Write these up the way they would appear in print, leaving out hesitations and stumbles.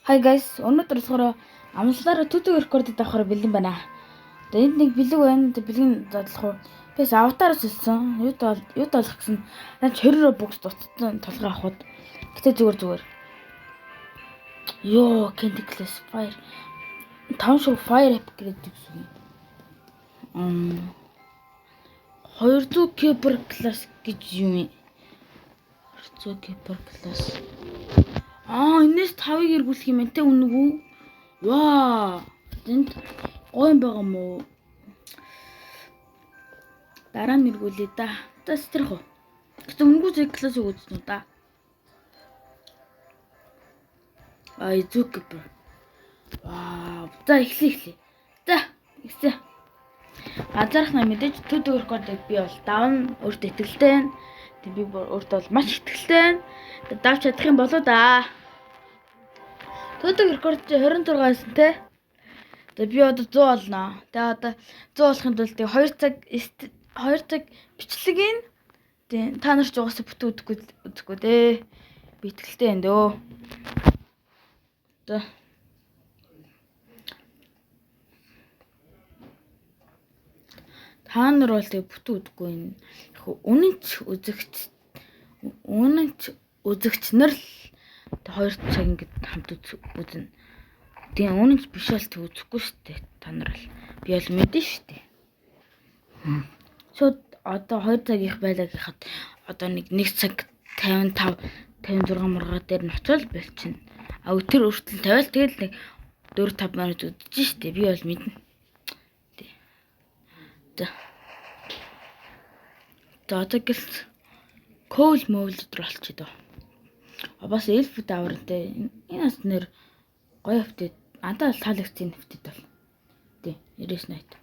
Hi guys, өнөөдөр болохоор амлалаараа төдөө рекорд авахаар бэлэн байна. Тэгээд энд нэг бэлэг байна. Тэгээд бэлгийн задлах уу. Тэс аватараас хэлсэн. Юу болох гэсэн. Наа чороо бокс дуцсан толгой авахд. Гэтэ зүгээр. Йоо, Candy Class Fire. Таван шоу Fire App гэдэг юм. 200 Keeper Class гэж юм. 200 Keeper Class. Энэс 5-ыг эргүүлэх юм те үнэг үү? Ваа! Энд гоё юм байгаа мó. Дараа нь эргүүлээ да. Тас тэрх үү? Гэтэ үнэгүй зэрэг класс өгсөн үү да. Зүг. Ваа! За эхлэе. За, ихсэ. Азарх на мэдээж төдөө рекордыг би бол давн өөртөө итгэлтэй байна. Тэг би өөртөө бол маш итгэлтэй байна. Давч чадах юм болоо да. Төдөө рекорд 26-аас те. Тэг би одоо 100 олноо. Тэг одоо 100 болохын тулд 2 цаг бичлэгийг тэг та нар ч угаасаа бүтэн үзэхгүй дээ. Би итгэлтэй байна дөө. За. Та нар бол тэг бүтэн үзэхгүй юм. Үнэнч үзэгч нар л 2 цаг ингэж хамт үзнэ. Тэгээ үнэнч биш бол тэг үзэхгүй штэ. Та нар л би бол мэдэн штэ. Шууд одоо 2 цагийнх байлаагийнхад одоо нэг цаг 55 56 мургаа дээр нь очиод болчихно. Тэр өртөл тавиал тэгэл нэг 4-5 минут үдэж штэ. Би бол мэднэ. За одоо гэл коул мөвл өдр болчихё доо. Бас эльф давртай. Энэ бас нэр гоё хөвтөд. Андаа таалагдсан хөвтөд бол. Тий, 99 80.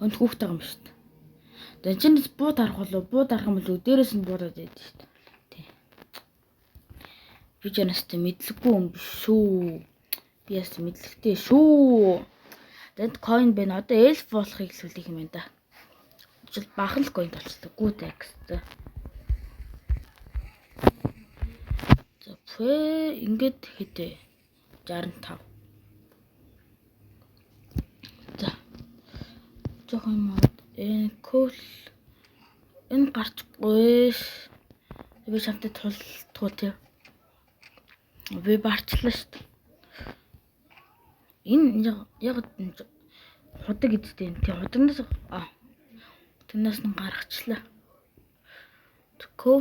Өнд хүүхтэй юм шүү дээ. Тэгээ чинээс бууд харах болов бууд харах юм бол дээрээс нь буудаад байдаг шүү дээ. Тий. Би ч анастай мэдлэггүй юм биш шүү. Би яс мэдлэгтэй шүү. Тэнд coin байна. Одоо эльф болохыг хэлэх юм байна да. Жил бахан л coin болчихлоо. Good X. Ингээд хэдэ 65. За. Жохон мод кул энэ гарчгүй. Би шамтай тул тий. Би барчлаа шүү дээ. Энэ яг худаг гэдтэй юм. Тий худагнаас тэрнээс нь гаргачлаа. Кул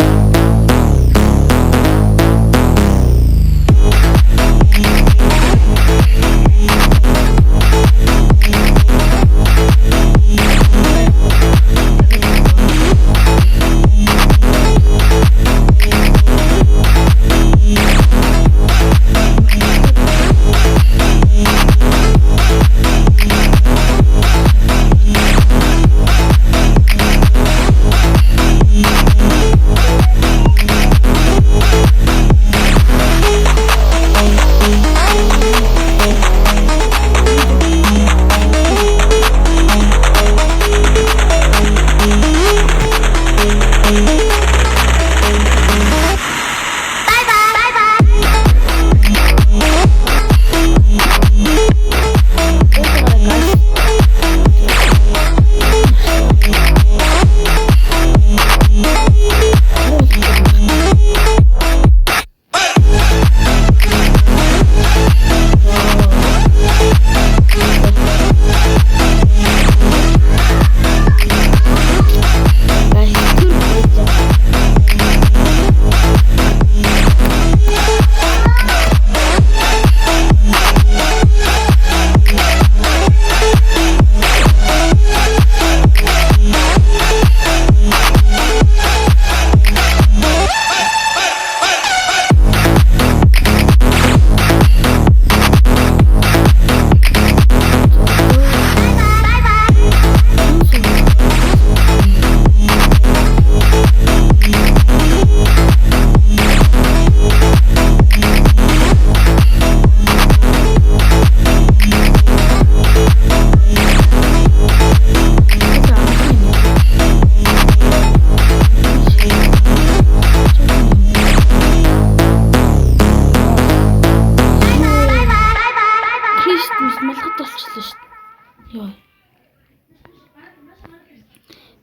Яа.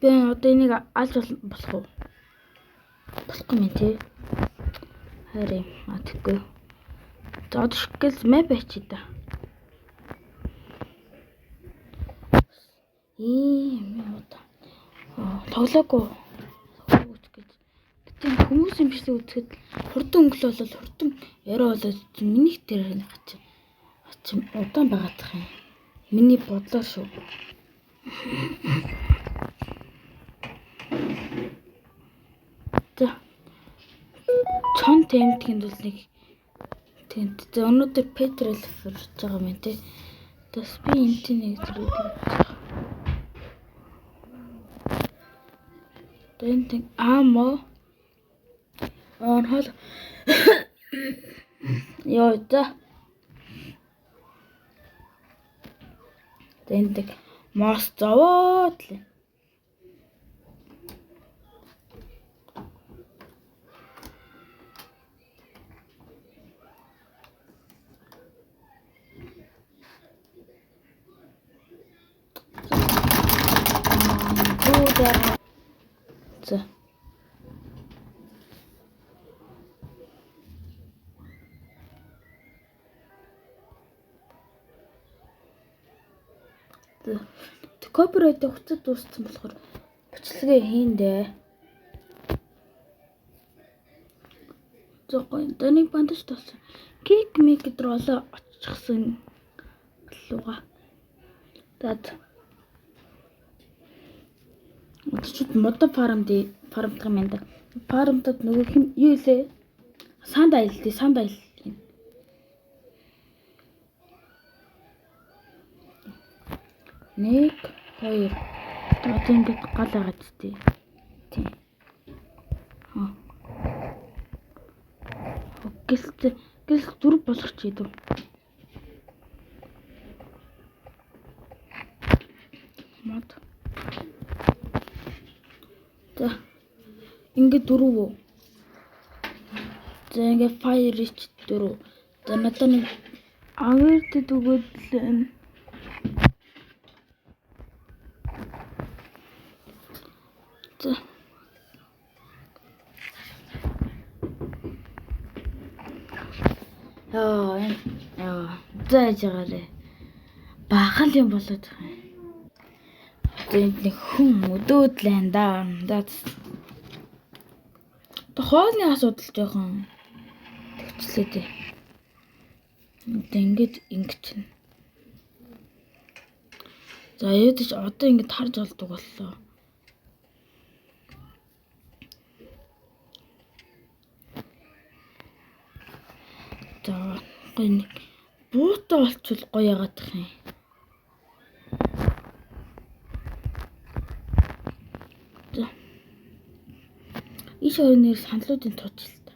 Би одоо энийг алж болох уу? Болохгүй юм тий. Харин атгүй. За одоо шкэл мэп байчи да. Мод. Тоглоогүй. Гэтэ хүмүүсийн бичлэг үзэхэд хурдан өнгөлөө бол хурдан яриа болоод миний дээр хачин удаан байгаадах юм. Миний бодлоор шүү. За. Чон тэмтгэнд бол нэг тэнт. За өнөөдөр Петрэл сурж байгаа юм тий. Тэс би энэний нэг зэрэг тэнт амо хол ёо за тэнт мос зовоод л за копирайт өгцөд дууссан болохоор бичлэгээ хийндээ. Зоггүй даныг бандаж тоосон. Кик мик дролоо очихсан луга. Дад. Өчигд модо фармдах юм да. Фармдад нөгөө хин юу лээ? Санд айл. Нэг 2 одоо ингэж гал байгаа ч тий. Гэл зүрх болох ч идэв. Мод. За. Ингээ 4 үү? За ингээ fire reach 4. За надад нэг авирт өгөөд л за. Зааж байгаарэ. Бахал юм болоод байгаа юм. Энд нэг хүн өдөөдлэн да. Хоолны асуудал жоохон төвчлээ дээ. Ингээд чинь. За ядаж одоо ингээд харж олдог боллоо. За гоё нэг буутаа олчвол гоё яагаад их юм. За. Иш хоёрын саналуудын тооцолт.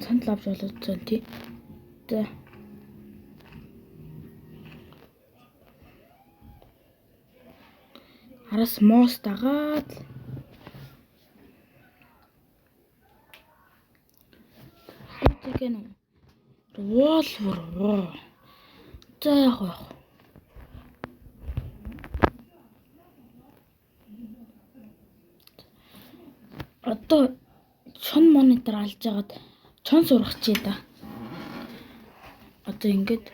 Санал авч болоод зэн тий. За. Араас моос дагаад гэнэ. Вол. За яг. Одоо чон монитор алж агаад чон сурах чи да. Одоо ингээд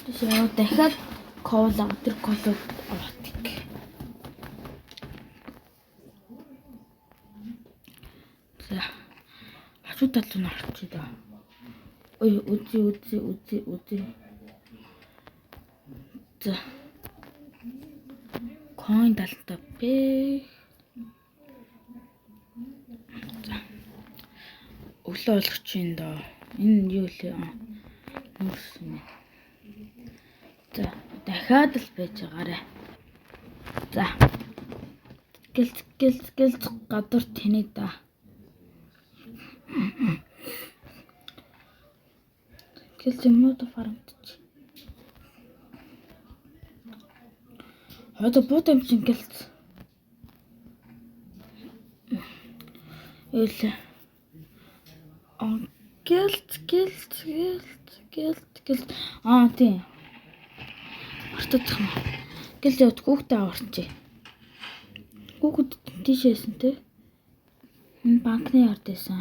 тэгээд дахиад кола тэр колод авах. За. Хажуу талд нь орчих да. Ой үзээ. За. Coin талтай бэ. За. Өглөө болгоч юм доо. Энэ юу лээ? Нүрс юм. За, дахиад л байж байгаарэ. За. Гэл гадар тэний да. Гэл юмуд фармтч. Одоо бут амчин гэлц. Эл. Гэлт. Тийм. Ортодох юм. Гэлт явд хүүхдээ аварчээ. Хүүхэд тийшээсэн те. Энэ банкны ард байсан.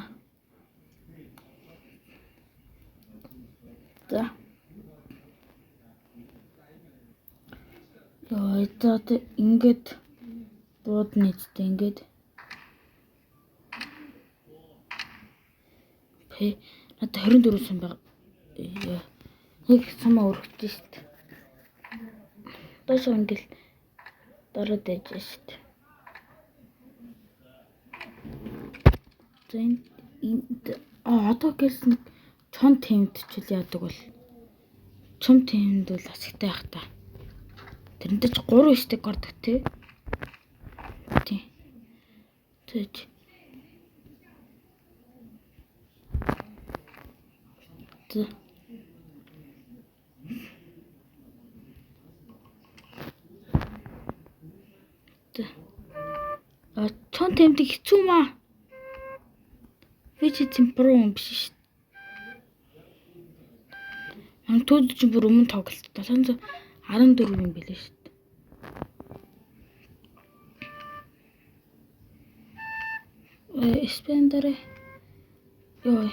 За. Яа, это ингээд дуудна үстэй ингээд. Надад 24 сан баг. Нэг самаа өргөж шít. Доош ингээл дороод байж шít. Зэн одоо гэлс нэг чон тэмдчил яадаг бол. Чом тэмд бол асигтай байх та. Тэрнтэй ч 3 штик ордог тий. Тий. Тэг. Тэг. Чон тэмдэг хэцүү маа. Би ч темпро юм биш шүү. Түүд чинь бүр өмнө тоглолт 714 юм билээ шүү. Спендерэ. Йой.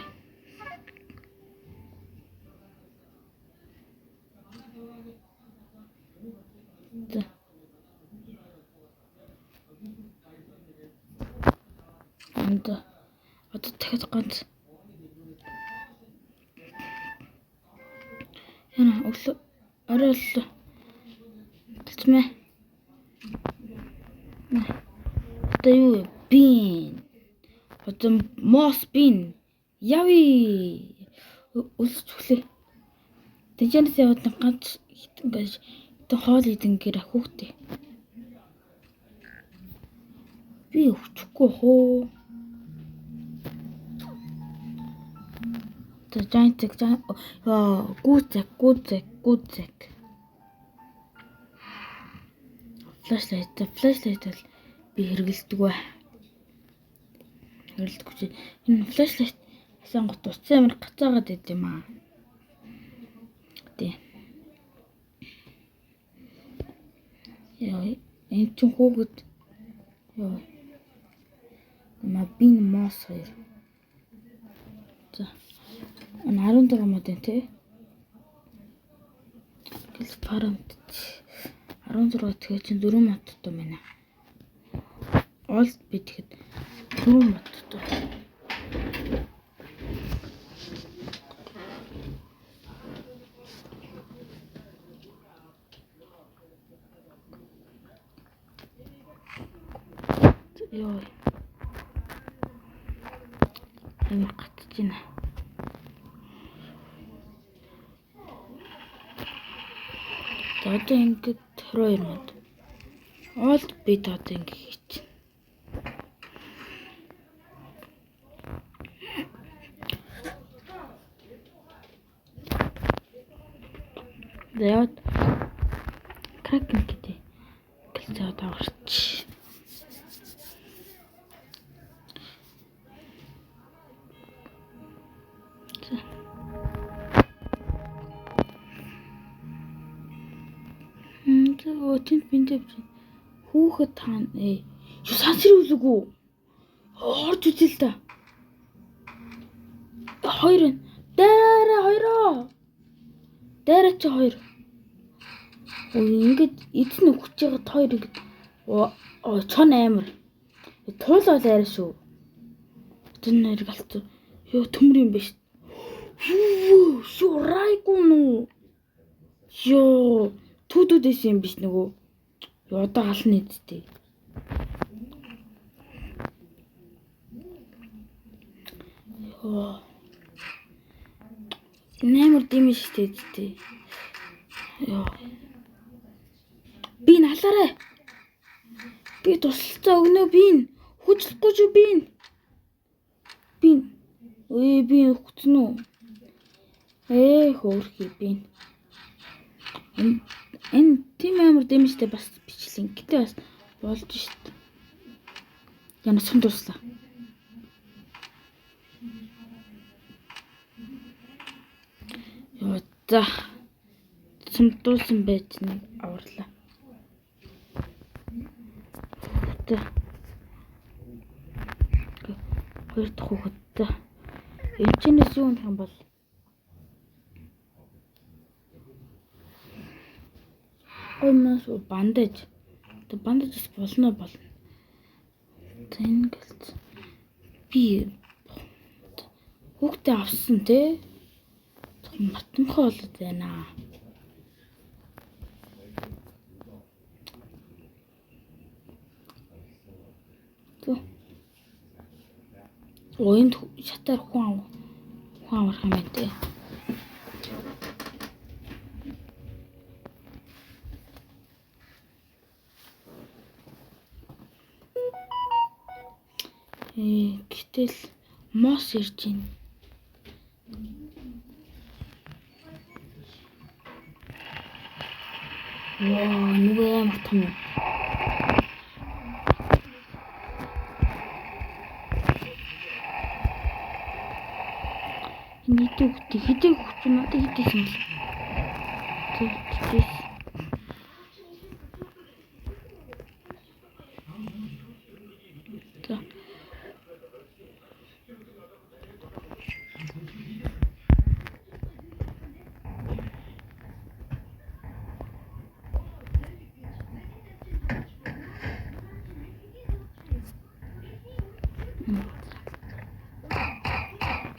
Одоо дахиад ганц. Яна өглөө орой боллоо. Тэцмээ. Одоо юу вэ? Бин. Одоо мос бин. Яви. Үлсч хүлээ. Тэжэнэс яваад ганц хитэн байж. Тэ хоол идэн гэр ахуухтэй. Би өвчөхгүй хоо. Giant гүцэг. Flashlight бол би хэрэгэлдэг бай. Хэрэгэлдэггүй чи. Энэ flashlight асан гот уцсан амир гацаагаад байд юм аа. Тий. Яа, энэ ч хүүхэд. Яа. Бин мос хоёр. За. 16 мод энэ тий. Гэл парамт 16 тэгээ чинь 4 модтой байна. Ол би тэгэхэд 4 модтой. Йоо. Амир гатж байна. Одоо ингээд 22 мод. Олд би одоо ингээд хийч. Дэот кракен гэдэг. Гэлцээ одоо орч. Тэнд бинтэй хүүхэд таана. Юу сансрын үлгүү. Орж үзэл та. Хоёр. Дээрээ чи хоёр. Ингээд эзэн өгч байгаа хоёр ингээд чон амир. Туулал арай шүү. Тэр нэр галт. Ёо төмөр юм биш. Шүү райгуу нуу. Ёо түүдээс юм биш нөгөө. Одоо гална эдтэй. Ёо. Нэмэр димэж эдтэй. Ёо. Би налаарай. Би туслалцаа өгнө би. Хүчлэхгүй шүү би. Би хүчнэ үү? Хөөрхий би. Энэ тим амар дэмжтэй бас бичлэн. Гэтэ бас болж шít. Яна сум дуслаа. За. Сумдуулсан байж нэг аварлаа. За. Хоёр дахь хүүхэд. За. Энэчнээс юу нэх юм бол гомос бандаж. Тэ бандажс болно. Тэнгэлт. Би хүүхдээ авсан те. Матнахаа болоод байна. Энд шатаар хүн авах юм байна те. Гэтэл мос ирж байна. Ваа, нүгэ амар том юм. Хэдийг хөвч надад хийдсэн л. Тэгтээс. За.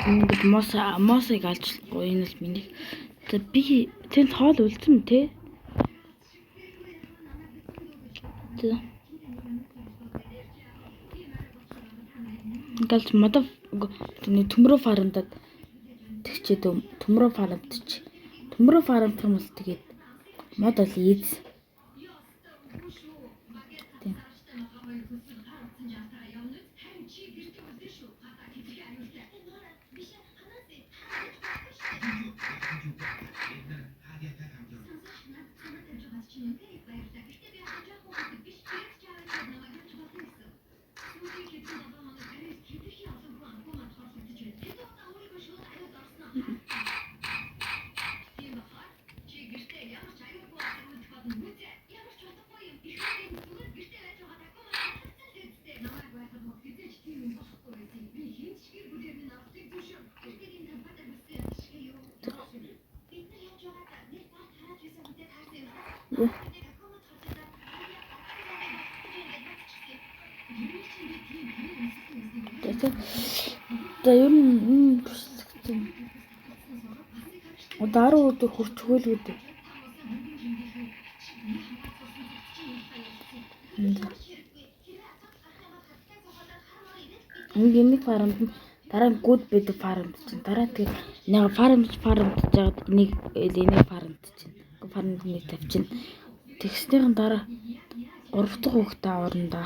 Ингээд мосыг алжлахгүй энэ л миний. За би тэнд хоол үлдсэн те. За. Ингээд модов төмрөө фармдад тэгчээд төмрөө фармд чи. Төмрөө фармд хүмүүс тэгээд мод бол ийз. За ер нь бүслэгтэй. Дараа өдөр хурц хөлгүүд. Нэг фармд дараа нь гүд бид фармд чинь дараа тэгээд нэг фармд жаад нэг энийг фармд чинь. Фармд нэг тавьчин. Тэгснийхэн дараа 3 дахь хүүхдээ аварна.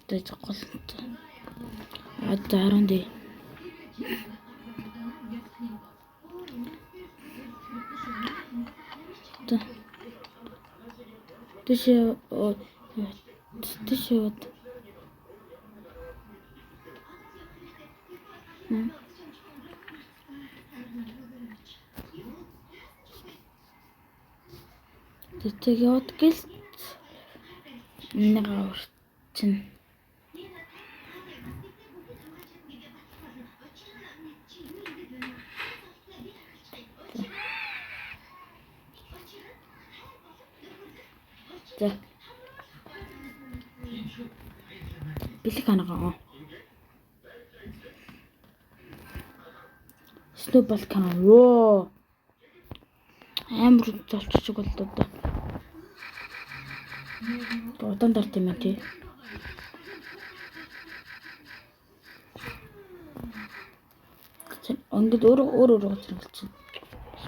Тэж гол. Заран дэ. Тэшээ тэгээд гэл нэг аварчин. За. Бэлэг ханага. Snowball канал. Воо. Амар золччих болдоо. Удаан дарт юм тий. Ингээд өөр газар болчихно.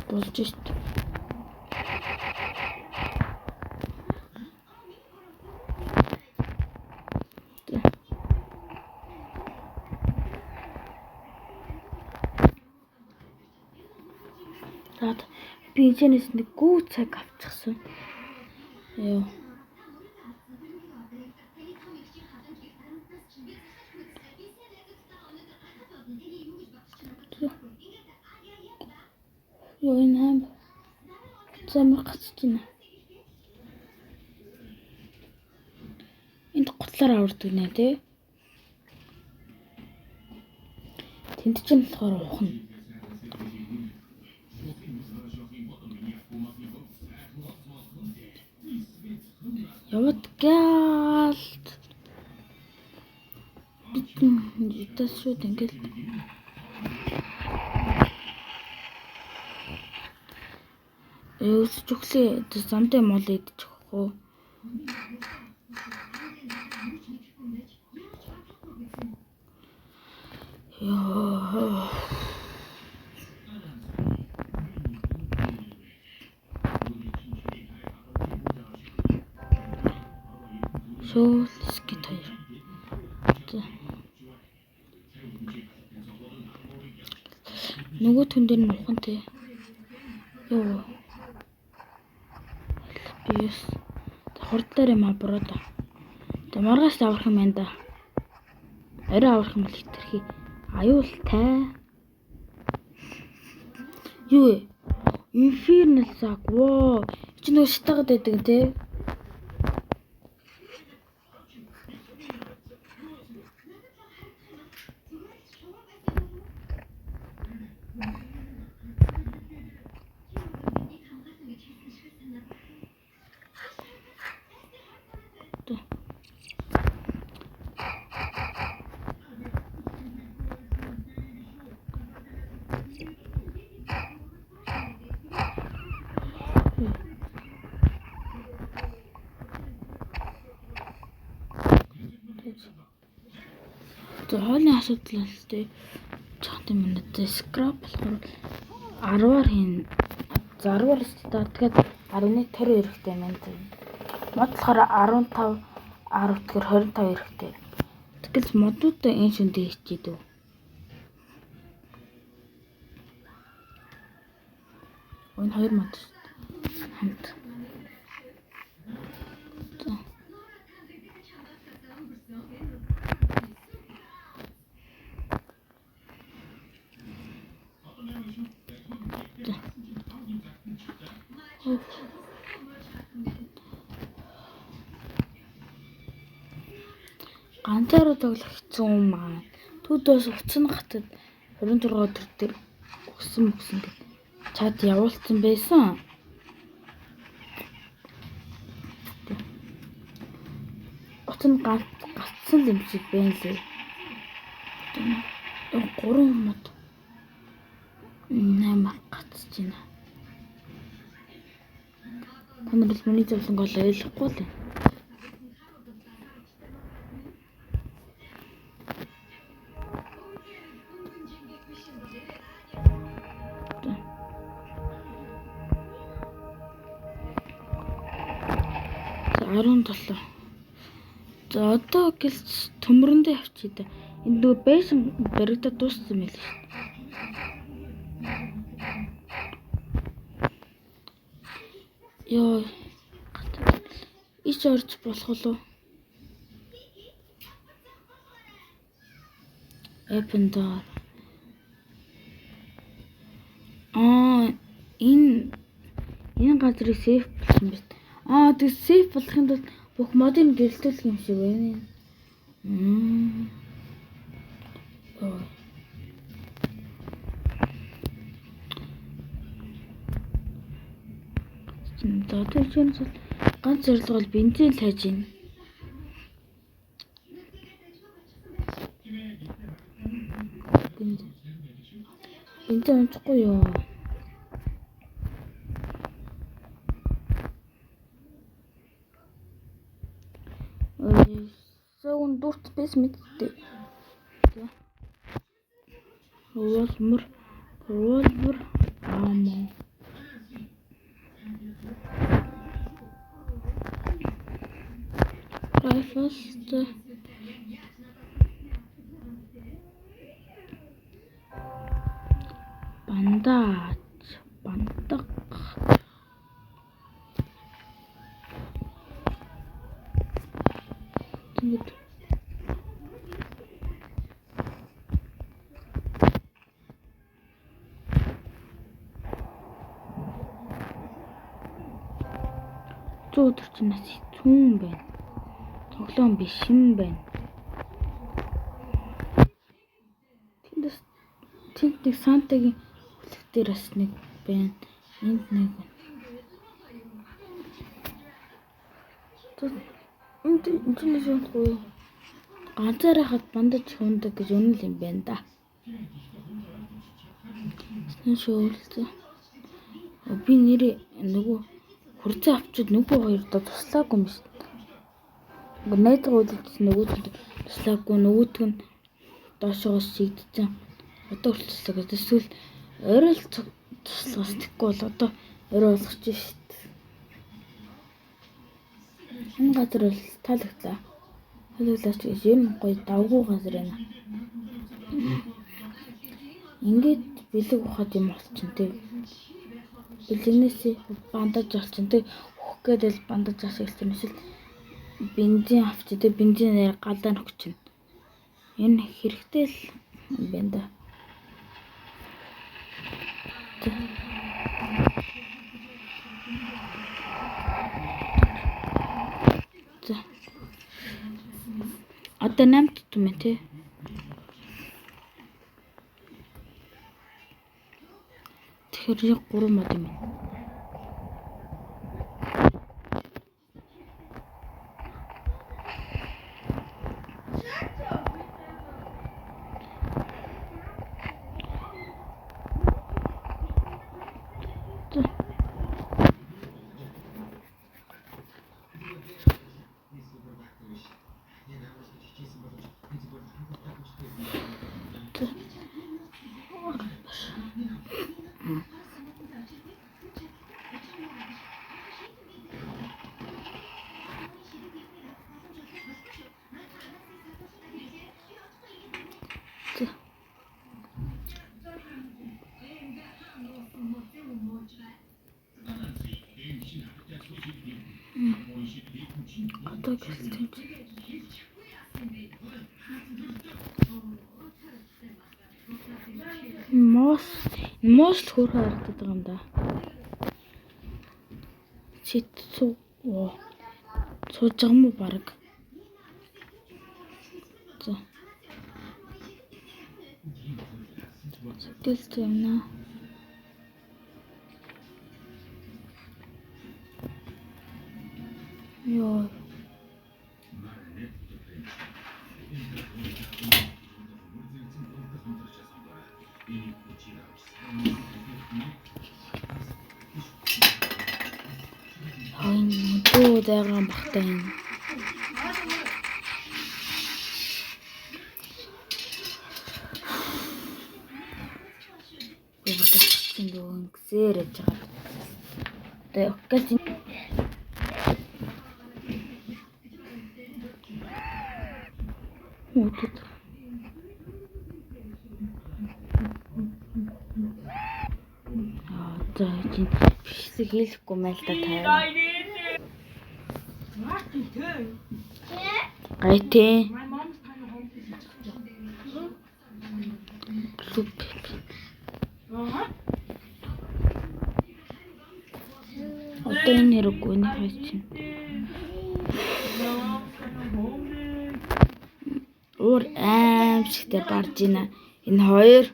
Болж шít. Би энэс нэг гүү цаг авчихсан. Ёо. Юу энэ аим замар гацж байна. Энд готлоор авардаг нэ тий. Тэнд ч юм болохоор ухна. Яваад гэлт. Итас шууд ингээл. Өсөж өглөө замтай мол идчих уу. Яа. Шоолскит хоёр. Нөгөө түн дээр нь ухантэй. Йоо. Бис. Хурдлаар юм аброо да. Тэ маргааш аврах юм байна да. Орой аврах юм бол хитрхи аюултай. Юу вэ? Infernal Saga. Воо. Чи нөгөө шатагаад байдаг те. За хоолны асуудал л тээ. Чахтын минутаа скрап болохоор 10-аар хийн. За 10-аар өстэй. Тэгэхээр 11 төр эрэхтэй юм байна. Мод болохоор 15 10 тэгэхээр 25 эрэхтэй. Тэгэл модуудаа энэ шүндээ хичээдв. Энэ хоёр мод хамт. Ганцаараа тоглох хэцүү юм аа. Түүдээс уцсан гатад 26 төр дээр өгсөн гэдэг. Чад явуулсан байсан. Уцсан гацсан юм шиг байна лээ. 3 мод 8 гацж байна. Танаар л миний зөвлөнгөө ойлгохгүй л. За одоо гэлж төмрөндөө авчий да. Энд нөгөө бэйсэн баригдаа дууссан байл шүү. Йоо. Ич орж болох уу? Open door. Энэ газрыг сейф болсон биз. Тэг сейф болохын тулд бүх модыг гэрэлтүүлэх юм шиг байна. За тэгвэл ганц зорилго бол бензин хайж байна. Бензин унчихгүй юу? Согон дурт бис мэдтэй. Revolver ammo. Rifles. Бантаг. Тэгвэл өдөр чинь нас хэцүүн байна. Тоглоом биш юм байна. Тэнд нэг Сантагийн хүлэг дээр бас нэг байна. Энд нэг байна. Энд чинь юу ганцаараа хад бандаж хундаг гэж үнэл юм байна да. Шөөлтөө. Би нэрээ нөгөө хурцаа авчид нөгөө хоёрдоо туслаагүй юм биш. Найдгаа үлдсэн нөгөөд туслаагүй нөгөөдг нь доошоос шигдсэн. Одоо хүртэл гэж эсвэл орой л туслахаас тэхгүй бол одоо орой болгоч шít. Энэ газар бол таалагдлаа. Халуулаач гэж юм гоё давгүй газар байна. Ингээд бэлэг ухаад юм болчихсон тэг. Бэлэгнээсээ бандаж болчихсон тэг. Ухах гэдэл бандаж ашигласан эсвэл бензин авчид бензинээр галдаа нөхч чинь. Энэ хэрэгтэй л юм байна да. За. Одоо 8 тутам ээ тий. Тэгэхээр 3 мод юм. Одоо гэлтэй. Моос хөр харагдаад байгаа юм да. Чит сууж байгаа юм уу баг. За. Гэлтэй юм наа. Йоо. Айн дөө дайган багтаа юм. Өөрөөр дөө гисээр яж байгаа. Тэгээ окей. Мөдөд. За чинь бишсэг хийлэхгүй мэл та таа. Гайтээ. Одоо энэ хэрэггүй нэг чинь. Өөр аимшигтэй барж ийна. Энэ хоёр.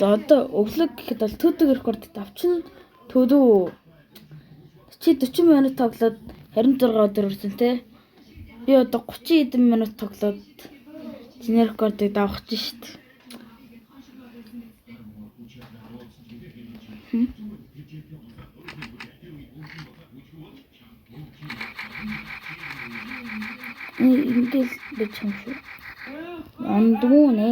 Одоо өглөг гэхэд бол төдөг рекорд авчин төдөө чи 40 минут тоглоод 26 өдөр үрсэн те. Би одоо 30 хэдэн минут тоглоод чиний рекордыг давах гэж шít. Ингээл бич юм шүү. Андгүй нэ.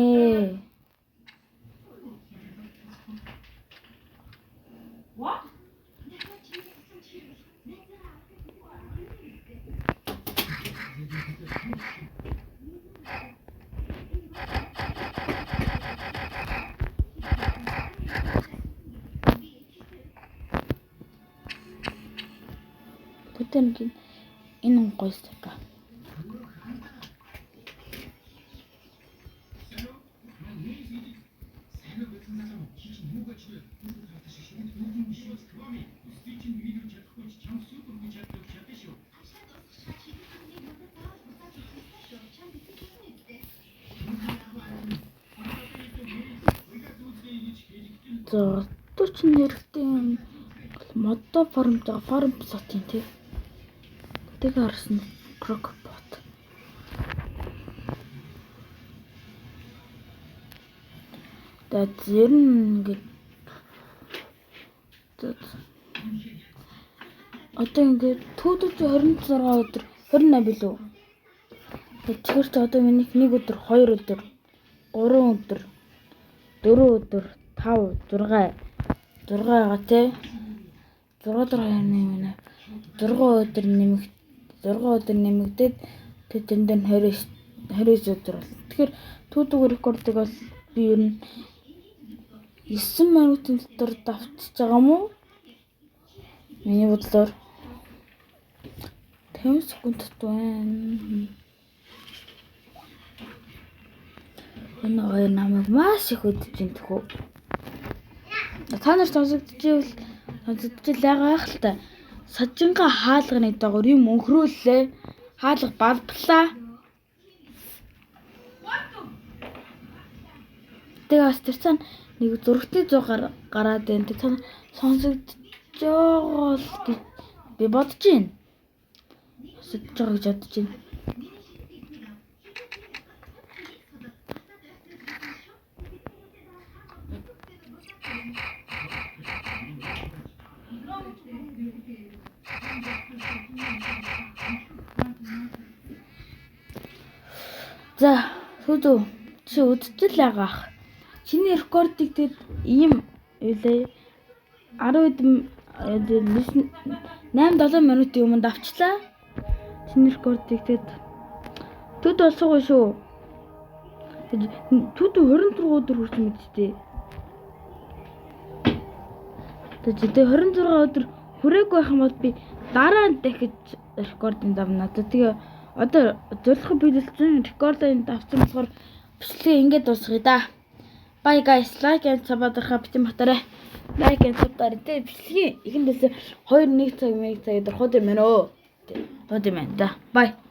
Бүтэн Энэ гоё стика. За одоо ч нэрхтээ юм модо форум жаа форум сотын тий. Тэг харсан крокбот. Тэгээд ер нь ингээд одоо ингээд төвдөж 26 өдөр 28 билүү. Тэгэхээр ч одоо минийх 1 өдөр 2 өдөр 3 өдөр 4 өдөр 5 6 байгаа тий. 6 өдөр 6 өдөр нэмэгдээд тэг дэндэн 29 өдөр бол. Тэгэхээр төвдөг рекордыг бол би ер нь 9 минутын дотор давтчих байгаа юм уу? Миний бодлоор 50 секундт байна. Энэ хоёр намайг маш их өдөж ин төхөө. Та нар сонсогдчихвэл байгаа л та. Сажинга хаалганы дагуур юм өнхрүүллээ. Хаалга балблаа. Тэгээ бас тэр цаана нэг зургтын 100 гараад байна. Тэр цаана сонсогдож байгаа л би бодож байна. Сонсогдож байгаа гэж бодож байна. За, сүүдүү чи үдчихэл байгаах. Чиний рекордыг тэгэд ийм үлээ 8-7 минутын өмнө давчлаа. Чиний рекордыг тэгэд төд болсоогүй шүү. Төд 24 өдөр хүрсэн мэт дээ. Тэгээд 26 өдөр хүрээгүй байх юм бол би дараа нь дахиж рекордын давна. Тэгээ одоо зөвлөх биелсэн рекордын давсан болохоор бичлэгээ ингээд дуусгая да. Bye guys, like and subscribe битэн батараа. Like and subscribe тэ бичлэгийн ихэндээс 2-1 цаг 1 цаг дөрход юм байна өө. Хот юм байна да. Bye.